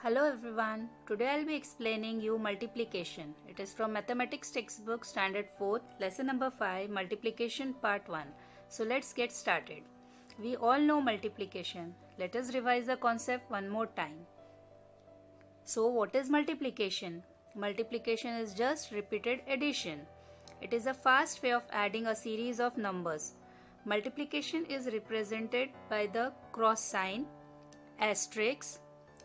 Hello everyone, today I'll be explaining you multiplication. It is from Mathematics textbook standard 4th, lesson number 5, multiplication part 1. So let's get started. We all know multiplication. Let us revise the concept one more time. So what is multiplication? Multiplication is just repeated addition. It is a fast way of adding a series of numbers. Multiplication is represented by the cross sign, asterisk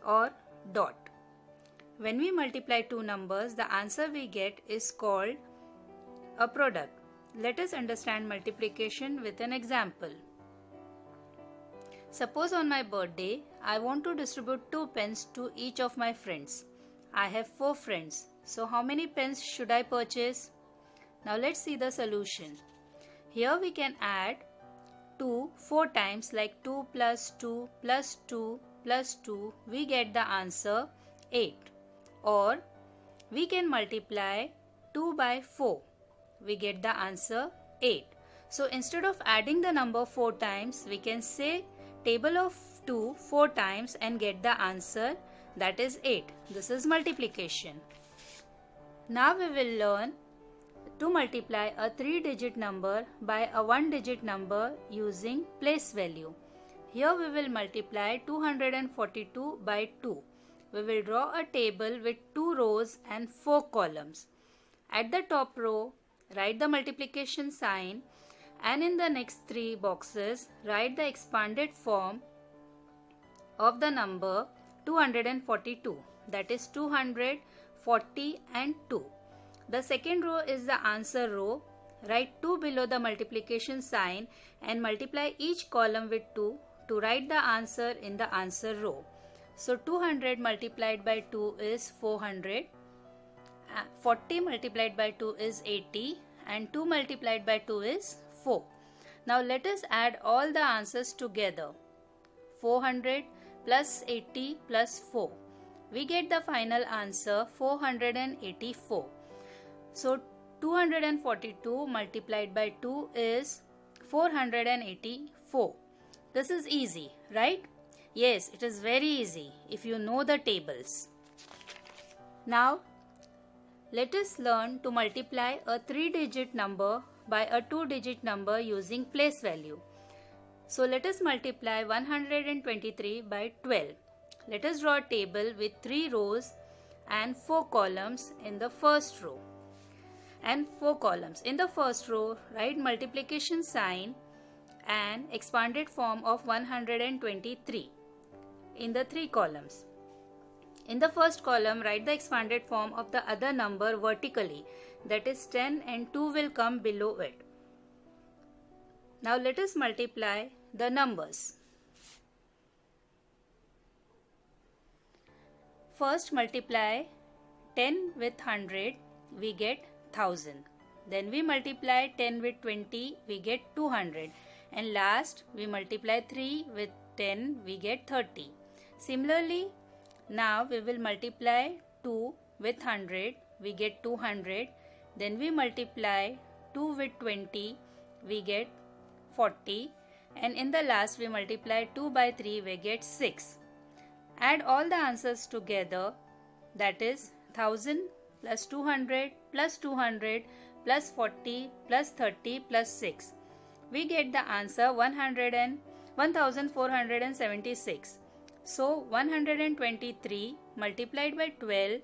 or dot. When we multiply two numbers, the answer we get is called a product. Let us understand multiplication with an example. Suppose on my birthday, I want to distribute 2 pens to each of my friends. I have 4 friends. So how many pens should I purchase? Now let's see the solution. Here we can add 2 4 times, like 2 plus 2 plus 2 plus 2, we get the answer 8. Or we can multiply 2 by 4, we get the answer 8. So instead of adding the number 4 times, we can say table of 2 4 times and get the answer, that is 8. This is multiplication. Now we will learn to multiply a 3-digit number by a 1-digit number using place value. Here we will multiply 242 by 2. We will draw a table with 2 rows and 4 columns. At the top row, write the multiplication sign, and in the next 3 boxes, write the expanded form of the number 242, that is 240 and 2. The second row is the answer row. Write 2 below the multiplication sign and multiply each column with 2 to write the answer in the answer row. So 200 multiplied by 2 is 400, 40 multiplied by 2 is 80, and 2 multiplied by 2 is 4. Now let us add all the answers together. 400 plus 80 plus 4. We get the final answer 484. So 242 multiplied by 2 is 484. This is easy, right? Yes, it is very easy if you know the tables. Now, let us learn to multiply a 3-digit number by a 2-digit number using place value. So let us multiply 123 by 12. Let us draw a table with 3 rows and 4 columns in the first row. And 4 columns. In the first row, write multiplication sign and expanded form of 123 in the 3 columns. In the first column, write the expanded form of the other number vertically, that is 10, and 2 will come below it. Now let us multiply the numbers. First multiply 10 with 100, we get 1000. Then we multiply 10 with 20, we get 200. And last, we multiply 3 with 10, we get 30. Similarly, now we will multiply 2 with 100, we get 200. Then we multiply 2 with 20, we get 40. And in the last, we multiply 2 by 3, we get 6. Add all the answers together, that is 1000 plus 200 plus 200 plus 40 plus 30 plus 6. We get the answer 1476. So 123 multiplied by 12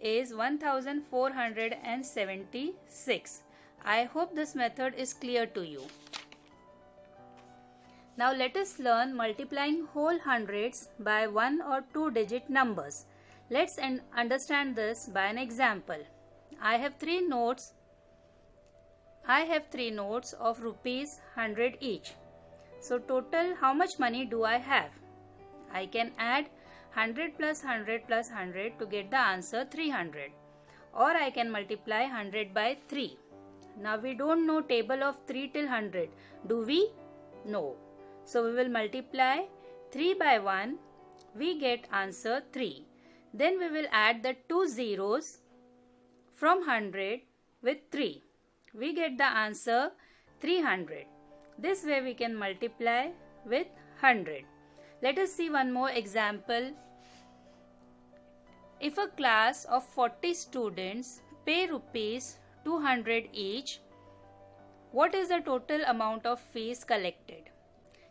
is 1476. I hope this method is clear to you. Now let us learn multiplying whole hundreds by 1 or 2-digit numbers. Let's understand this by an example. I have 3 notes of rupees 100 each. So total, how much money do I have? I can add 100 plus 100 plus 100 to get the answer 300. Or I can multiply 100 by 3. Now we don't know table of 3 till 100. Do we? No. So we will multiply 3 by 1. We get answer 3. Then we will add the 2 zeros from 100 with 3. We get the answer 300. This way we can multiply with 100. Let us see one more example. If a class of 40 students pay rupees 200 each, what is the total amount of fees collected?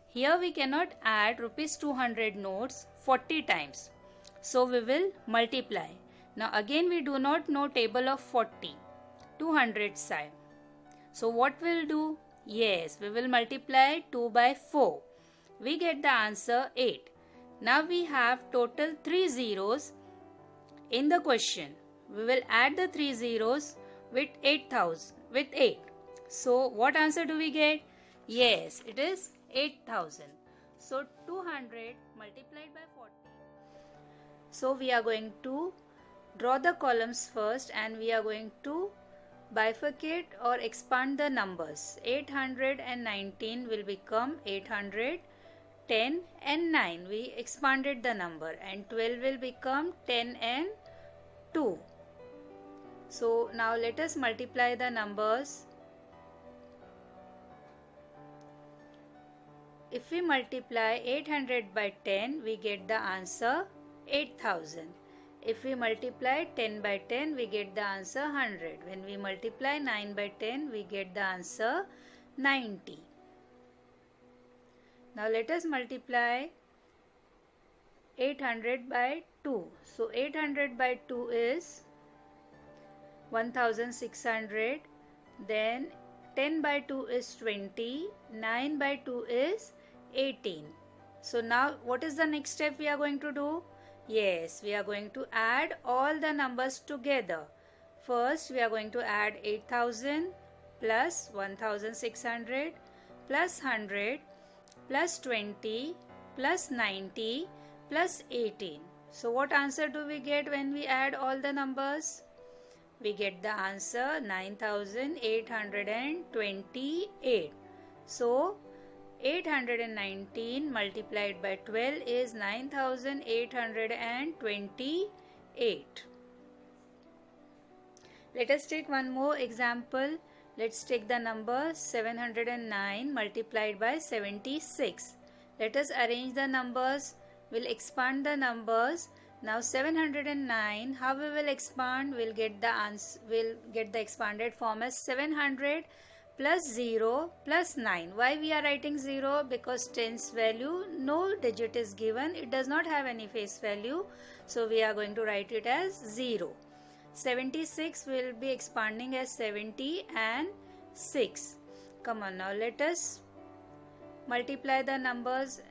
Here we cannot add rupees 200 notes 40 times. So we will multiply. Now again we do not know table of 40. 200 side. So what we'll do? Yes, we will multiply 2 by 4. We get the answer 8. Now we have total 3 zeros in the question. We will add the 3 zeros with 8. So what answer do we get? Yes, it is 8,000. So 200 multiplied by 40. So we are going to draw the columns first and we are going to bifurcate or expand the numbers. 819 will become 810 and 9. We expanded the number, and 12 will become 10 and 2. So now let us multiply the numbers. If we multiply 800 by 10, we get the answer 8,000. If we multiply 10 by 10, we get the answer 100. When we multiply 9 by 10, we get the answer 90. Now let us multiply 800 by 2. So 800 by 2 is 1600. Then 10 by 2 is 20. 9 by 2 is 18. So now what is the next step we are going to do? Yes, we are going to add all the numbers together. First, we are going to add 8,000 plus 1,600 plus 100 plus 20 plus 90 plus 18. So what answer do we get when we add all the numbers? We get the answer 9,828. So 819 multiplied by 12 is 9,828. Let us take one more example. Let's take the number 709 multiplied by 76. Let us arrange the numbers. We'll expand the numbers. Now 709, how we will expand? We'll get the answer. We'll get the expanded form as 700 plus 0 plus 9. Why we are writing 0? Because 10's value, no digit is given. It does not have any face value. So we are going to write it as 0. 76 will be expanding as 70 and 6. Come on, now let us multiply the numbers.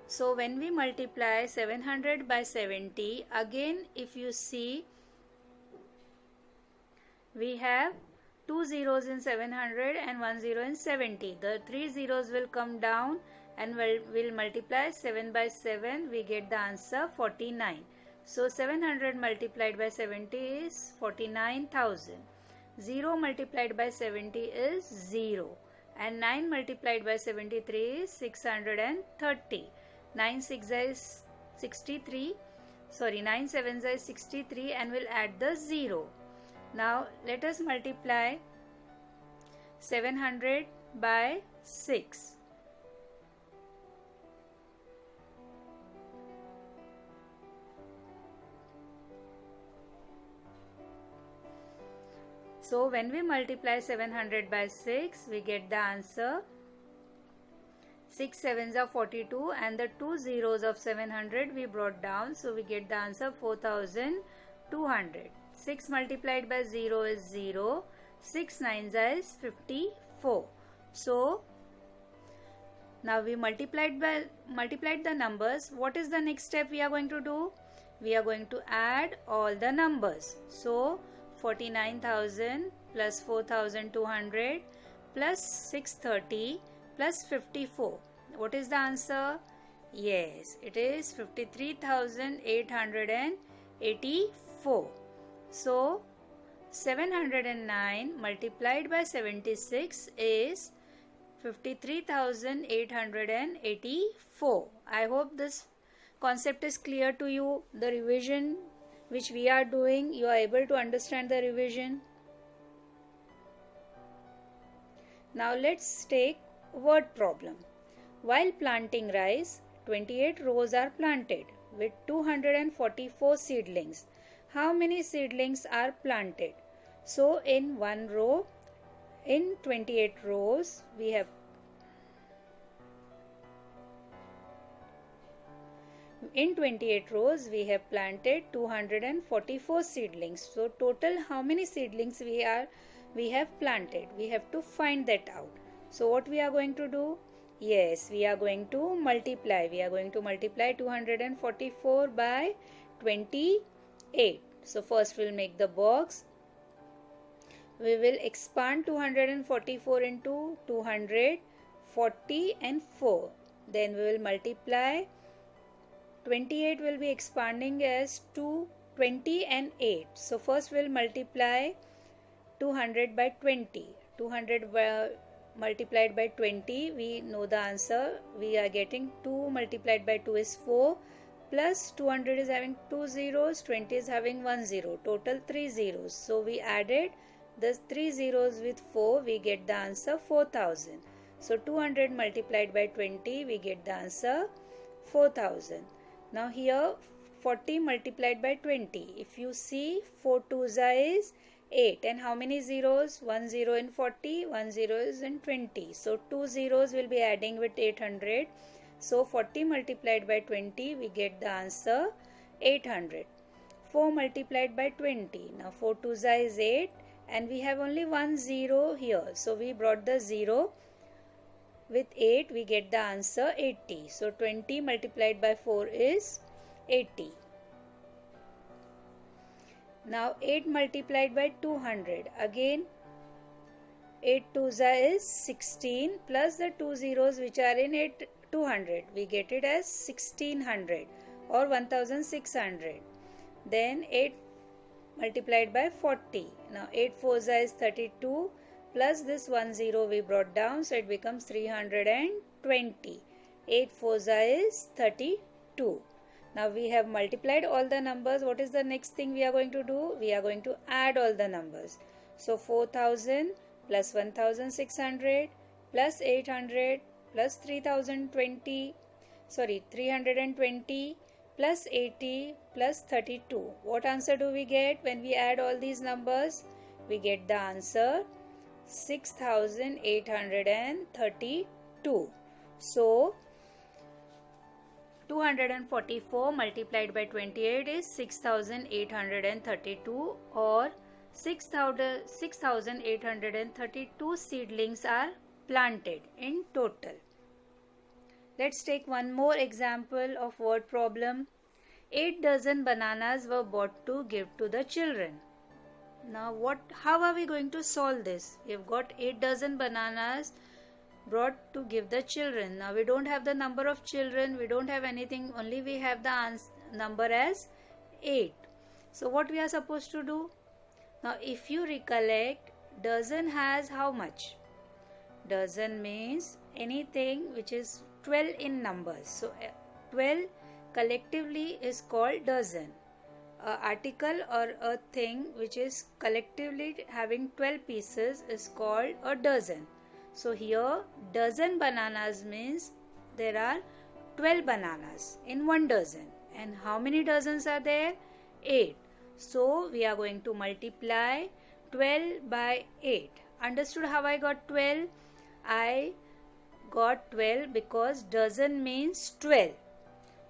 So when we multiply 700 by 70, again if you see, we have 2 zeros in 700 and 1 zero in 70. The 3 zeros will come down and we'll multiply 7 by 7. We get the answer 49. So 700 multiplied by 70 is 49,000. 0 multiplied by 70 is 0. And 9 multiplied by 73 is 630. 9 6 is 63. Sorry, 9 7 is 63, and we'll add the 0. Now let us multiply 700 by 6. So when we multiply 700 by 6, we get the answer 6 7s are 42, and the 2 zeros of 700 we brought down, so we get the answer 4,200. 6 multiplied by 0 is 0. 6 9s is 54. So now we multiplied the numbers. What is the next step we are going to do? We are going to add all the numbers. So 49,000 plus 4,200 plus 630 plus 54. What is the answer? Yes, it is 53,884. So 709 multiplied by 76 is 53,884. I hope this concept is clear to you. The revision which we are doing, you are able to understand the revision. Now let's take word problem. While planting rice, 28 rows are planted. with 244 seedlings. How many seedlings are planted? So in one row, in 28 rows, we have planted 244 seedlings. So total how many seedlings we have planted? We have to find that out. So what we are going to do? Yes, we are going to multiply. We are going to multiply 244 by 28. So first we'll make the box. We will expand 244 into 240 and 4. Then we will multiply. 28 will be expanding as 220 and 8. So first we'll multiply 200 by 20. 200 multiplied by 20, we know the answer. We are getting 2 multiplied by 2 is 4, plus 200 is having 2 zeros, 20 is having 1 zero, total 3 zeros. So we added the 3 zeros with 4, we get the answer 4000. So 200 multiplied by 20, we get the answer 4000. Now here 40 multiplied by 20. If you see 4 2s is 8, and how many zeros? 1 0 in 40, 1 0 is in 20. So 2 zeros will be adding with 800. So 40 multiplied by 20, we get the answer 800. 4 multiplied by 20. Now 4 2s is 8, and we have only 1 0 here. So we brought the 0. With 8, we get the answer 80. So 20 multiplied by 4 is 80. Now 8 multiplied by 200. Again 8 2s is 16 plus the 2 zeros which are in 200. We get it as 1600 or 1600. Then 8 multiplied by 40. Now 8 4s is 32 plus this 1 0 we brought down, so it becomes 320. 8 4s is 32. Now we have multiplied all the numbers. What is the next thing we are going to do? We are going to add all the numbers. So 4000 plus 1600 plus 800 plus 320 plus 80 plus 32. What answer do we get when we add all these numbers? We get the answer 6832. So 244 multiplied by 28 is 6832, or 6832 seedlings are planted in total. Let's take one more example of word problem. 8 dozen bananas were bought to give to the children. Now how are we going to solve this? We have got 8 dozen bananas brought to give the children. Now we don't have the number of children, we don't have anything, only we have the number as 8. So what we are supposed to do? Now if you recollect, dozen has how much? Dozen means anything which is 12 in numbers. So 12 collectively is called dozen. An article or a thing which is collectively having 12 pieces is called a dozen. So here dozen bananas means there are 12 bananas in one dozen. And how many dozens are there? 8. So we are going to multiply 12 by 8. Understood how I got 12? I got 12 because dozen means 12.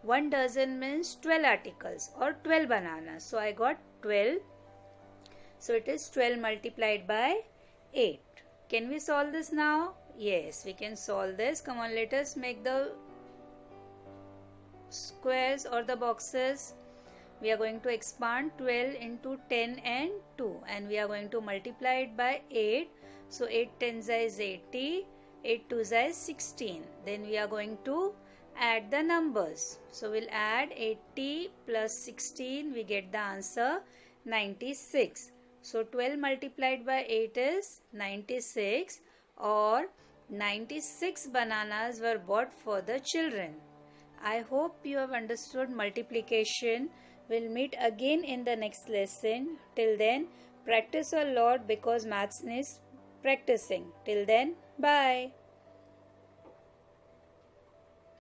One dozen means 12 articles or 12 bananas. So I got 12. So it is 12 multiplied by 8. Can we solve this now? Yes, we can solve this. Come on, let us make the squares or the boxes. We are going to expand 12 into 10 and 2, and we are going to multiply it by 8. So 8 tens is 80, 8 twos is 16. Then we are going to add the numbers. So we'll add 80 plus 16, we get the answer 96. So 12 multiplied by 8 is 96, or 96 bananas were bought for the children. I hope you have understood multiplication. We'll meet again in the next lesson. Till then, practice a lot because maths needs practicing. Till then, bye.